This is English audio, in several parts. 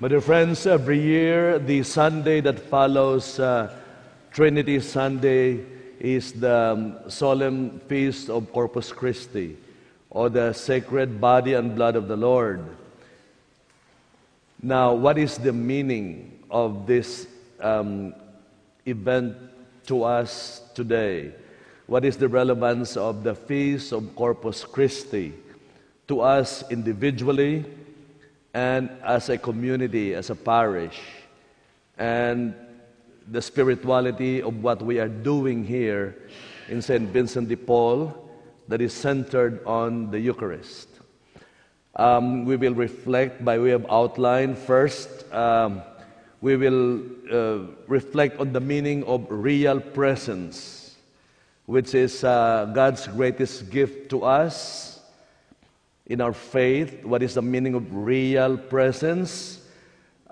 My dear friends, every year, the Sunday that follows Trinity Sunday is the solemn feast of Corpus Christi, or the sacred body and blood of the Lord. Now, what is the meaning of this event to us today? What is the relevance of the feast of Corpus Christi to us individually and as a community, as a parish, and the spirituality of what we are doing here in St. Vincent de Paul that is centered on the Eucharist? We will reflect by way of outline. First, we will reflect on the meaning of real presence, which is God's greatest gift to us in our faith. What is the meaning of real presence?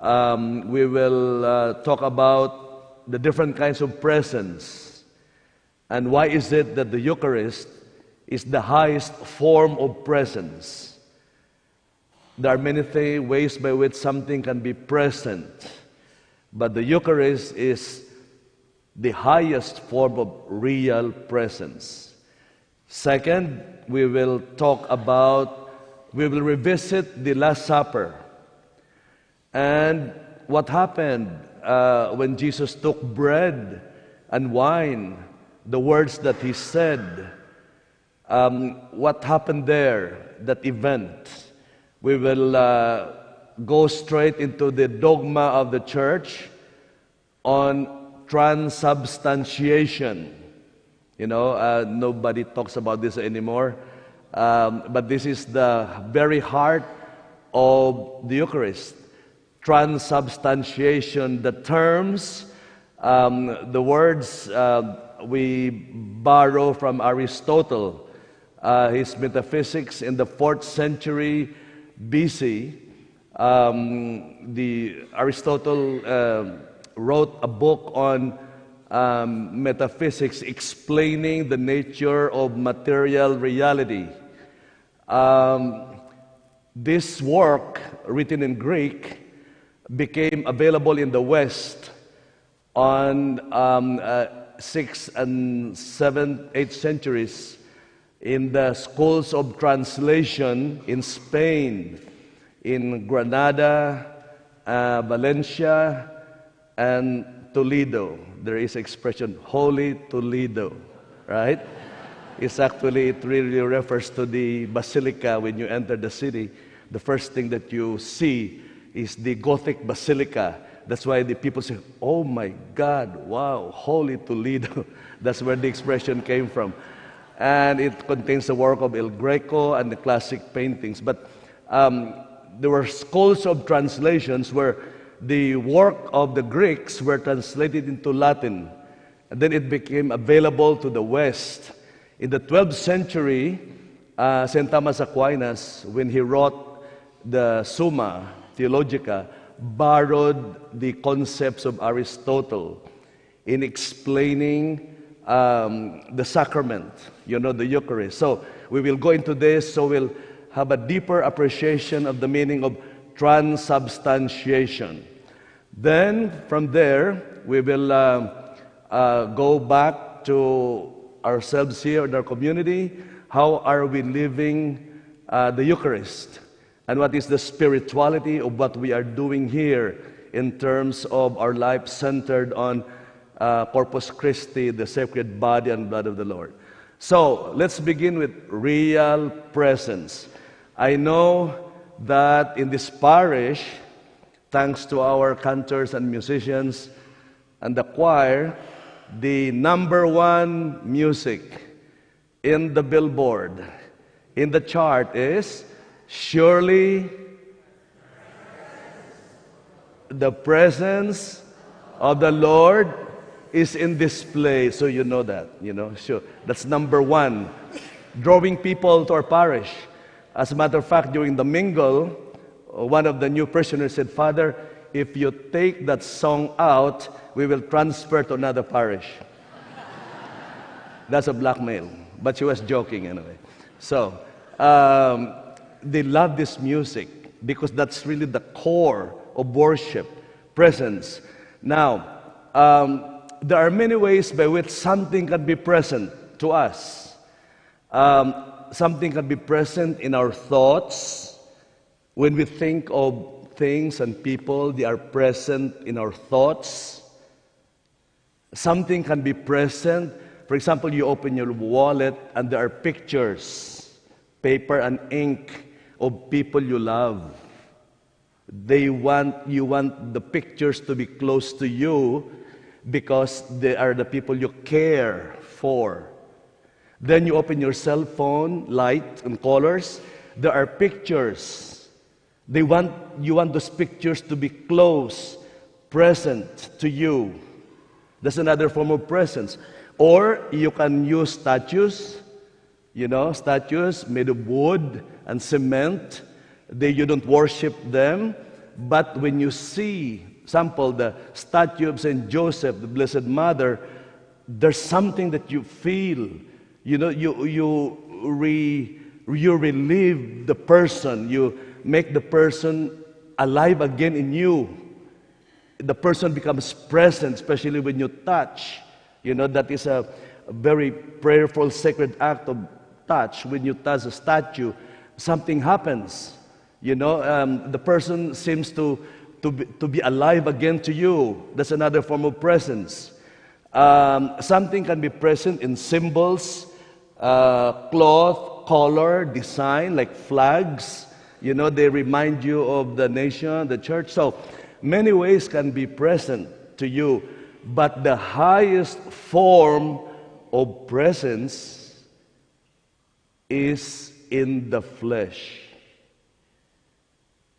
We will talk about the different kinds of presence, and why is it that the Eucharist is the highest form of presence. There are many ways by which something can be present, but the Eucharist is the highest form of real presence. Second, we will revisit the Last Supper and what happened when Jesus took bread and wine, the words that he said, what happened there, that event. We will go straight into the dogma of the Church on transubstantiation. You know, nobody talks about this anymore, but this is the very heart of the Eucharist. Transubstantiation, the terms, the words we borrow from Aristotle, his metaphysics in the 4th century BC. Aristotle wrote a book on metaphysics explaining the nature of material reality. This work, written in Greek, became available in the West on 6th and 7th, 8th centuries in the schools of translation in Spain, in Granada, Valencia, and Toledo. There is expression, Holy Toledo, right? It really refers to the basilica. When you enter the city, the first thing that you see is the Gothic basilica. That's why the people say, oh my God, wow, Holy Toledo. That's where the expression came from. And it contains the work of El Greco and the classic paintings. But there were schools of translations where the work of the Greeks were translated into Latin. And then it became available to the West. In the 12th century, St. Thomas Aquinas, when he wrote the Summa Theologica, borrowed the concepts of Aristotle in explaining the sacrament, the Eucharist. So we will go into this, so we'll have a deeper appreciation of the meaning of transubstantiation. Then, from there, we will go back to ourselves here in our community. How are we living the Eucharist? And what is the spirituality of what we are doing here in terms of our life centered on Corpus Christi, the sacred body and blood of the Lord? So, let's begin with real presence. I know that in this parish, thanks to our cantors and musicians and the choir, the number one music in the billboard, in the chart is surely the presence of the Lord is in this place. So you know that, sure. That's number one, drawing people to our parish. As a matter of fact, during the mingle, one of the new parishioners said, Father, if you take that song out, we will transfer to another parish. That's a blackmail. But she was joking anyway. So, they love this music because that's really the core of worship, presence. Now, there are many ways by which something can be present to us. Something can be present in our thoughts. When we think of things and people, they are present in our thoughts. Something can be present. For example, you open your wallet and there are pictures, paper and ink of people you love. You want the pictures to be close to you because they are the people you care for. Then you open your cell phone, light and colors. There are pictures. You want those pictures to be close, present to you. That's another form of presence. Or you can use statues, statues made of wood and cement. You don't worship them, but when you see, example, the statue of Saint Joseph, the Blessed Mother, there's something that you feel. You relive the person. You make the person alive again in you. The person becomes present, especially when you touch. That is a very prayerful, sacred act of touch. When you touch a statue, something happens. The person seems to be alive again to you. That's another form of presence. Something can be present in symbols, cloth, color, design, like flags. They remind you of the nation, the church. So many ways can be present to you. But the highest form of presence is in the flesh.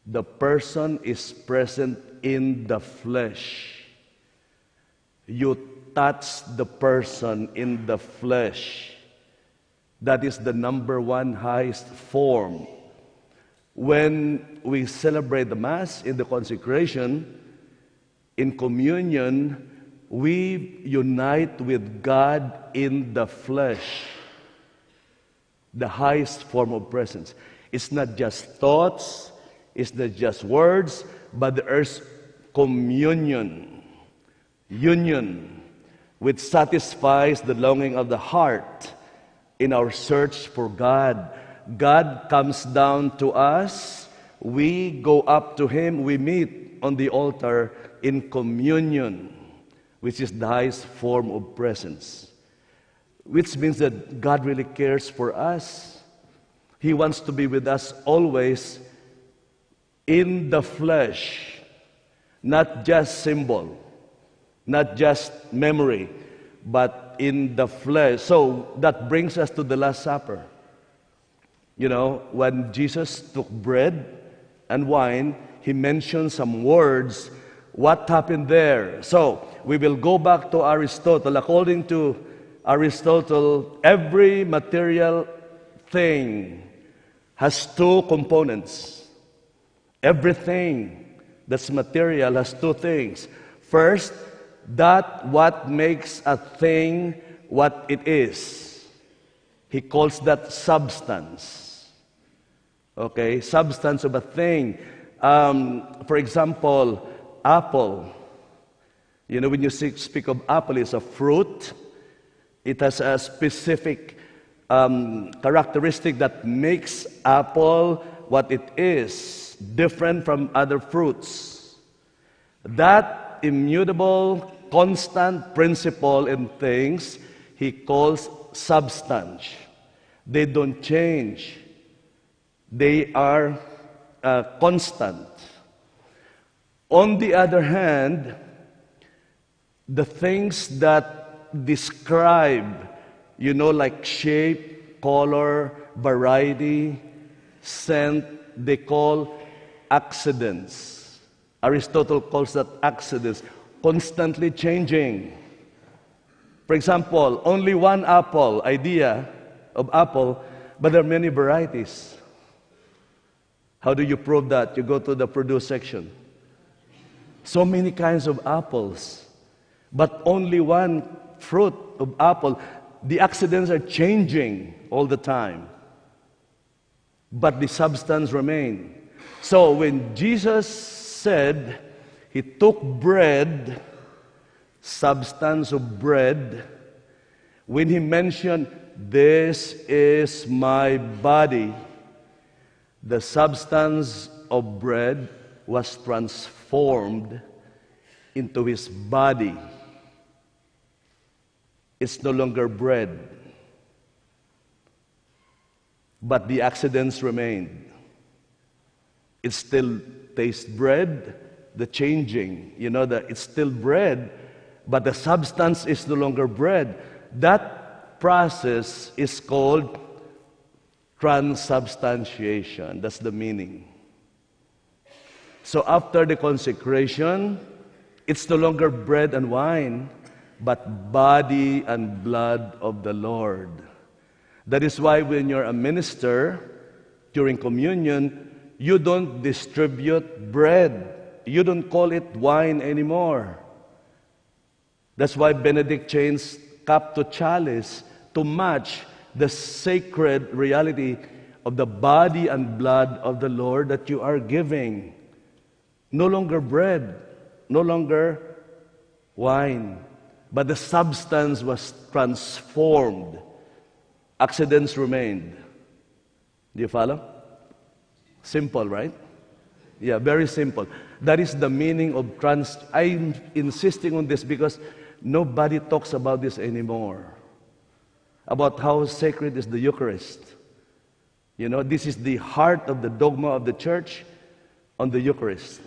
The person is present in the flesh. You touch the person in the flesh. That is the number one highest form. When we celebrate the Mass in the consecration, in communion, we unite with God in the flesh. The highest form of presence. It's not just thoughts, it's not just words, but there's communion. Union, which satisfies the longing of the heart in our search for God. God comes down to us, we go up to Him, we meet on the altar in communion, which is the highest form of presence. Which means that God really cares for us. He wants to be with us always in the flesh, not just symbol, not just memory, but in the flesh. So that brings us to the Last Supper. When Jesus took bread and wine, He mentioned some words. What happened there? So we will go back to Aristotle. According to Aristotle, every material thing has two components. Everything that's material has two things. First, that what makes a thing what it is. He calls that substance. Okay, substance of a thing. For example, apple. When you speak of apple, it's a fruit. It has a specific characteristic that makes apple what it is, different from other fruits. That immutable, constant principle in things, He calls substance. They don't change. They are constant. On the other hand, the things that describe, like shape, color, variety, scent, they call accidents. Aristotle calls that accidents, constantly changing. For example, only one apple, idea of apple, but there are many varieties. How do you prove that? You go to the produce section. So many kinds of apples, but only one fruit of apple. The accidents are changing all the time, but the substance remains. So when Jesus said, he took bread, substance of bread, when he mentioned, "This is my body," the substance of bread was transformed into his body. It's no longer bread, but the accidents remained. It still tastes bread, the changing, it's still bread, but the substance is no longer bread. That process is called transubstantiation. That's the meaning. So after the consecration, it's no longer bread and wine, but body and blood of the Lord. That is why when you're a minister, during communion, you don't distribute bread. You don't call it wine anymore. That's why Benedict changed cup to chalice to match the sacred reality of the body and blood of the Lord that you are giving. No longer bread, no longer wine, but the substance was transformed. Accidents remained. Do you follow? Simple, right? Yeah, very simple. That is the meaning of I'm insisting on this because nobody talks about this anymore. About how sacred is the Eucharist. This is the heart of the dogma of the church on the Eucharist.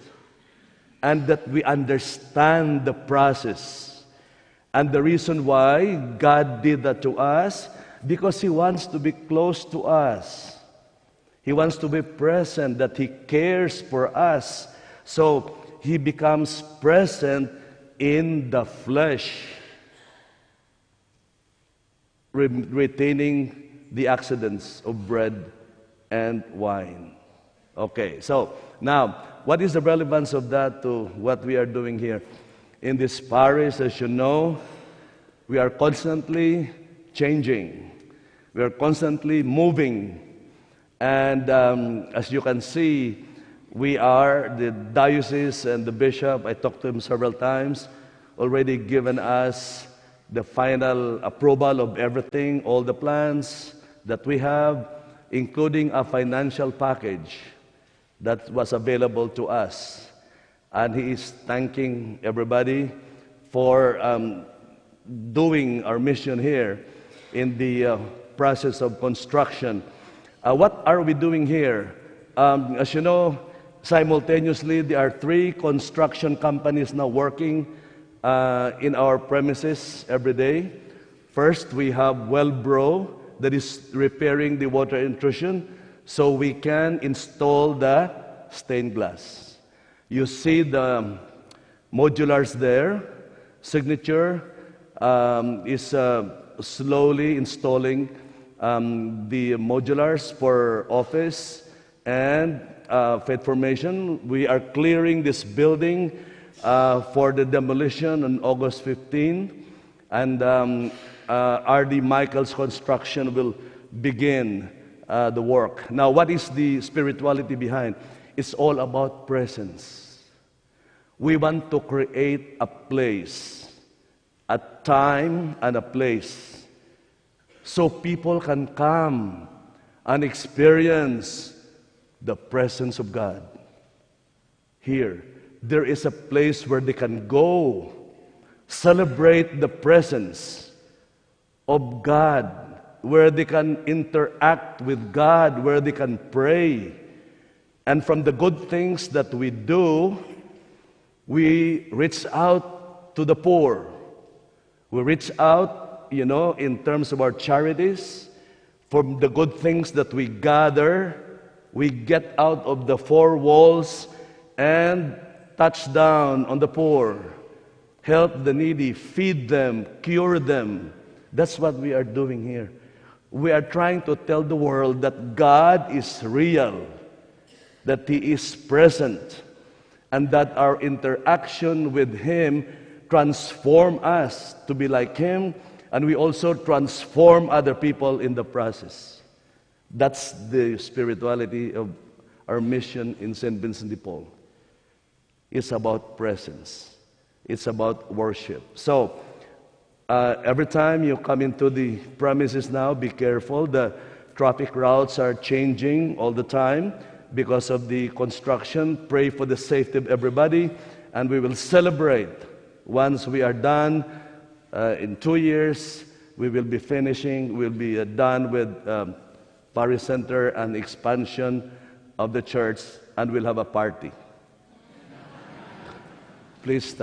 And that we understand the process. And the reason why God did that to us, because He wants to be close to us. He wants to be present, that He cares for us. So He becomes present in the flesh, retaining the accidents of bread and wine. Okay, so now, what is the relevance of that to what we are doing here? In this parish, as you know, we are constantly changing. We are constantly moving. And as you can see, we are, the diocese and the bishop, I talked to him several times, already given us the final approval of everything, all the plans that we have, including a financial package that was available to us. And he is thanking everybody for doing our mission here in the process of construction. What are we doing here? As you know, simultaneously, there are 3 construction companies now working in our premises every day. First, we have Wellbro that is repairing the water intrusion so we can install the stained glass. You see the modulars there. Signature is slowly installing the modulars for office and faith formation. We are clearing this building for the demolition on August 15, and R.D. Michael's construction will begin the work. Now, what is the spirituality behind? It's all about presence. We want to create a place, a time and a place, so people can come and experience the presence of God. Here, there is a place where they can go, celebrate the presence of God, where they can interact with God, where they can pray. And from the good things that we do, we reach out to the poor. We reach out, in terms of our charities. From the good things that we gather, we get out of the 4 walls and touch down on the poor, help the needy, feed them, cure them. That's what we are doing here. We are trying to tell the world that God is real, that He is present, and that our interaction with Him transform us to be like Him, and we also transform other people in the process. That's the spirituality of our mission in St. Vincent de Paul. It's about presence. It's about worship. So, every time you come into the premises now, be careful. The traffic routes are changing all the time because of the construction. Pray for the safety of everybody, and we will celebrate once we are done. In 2 years, we will be finishing, we'll be done with Parish Center and expansion of the church, and we'll have a party. Please stand.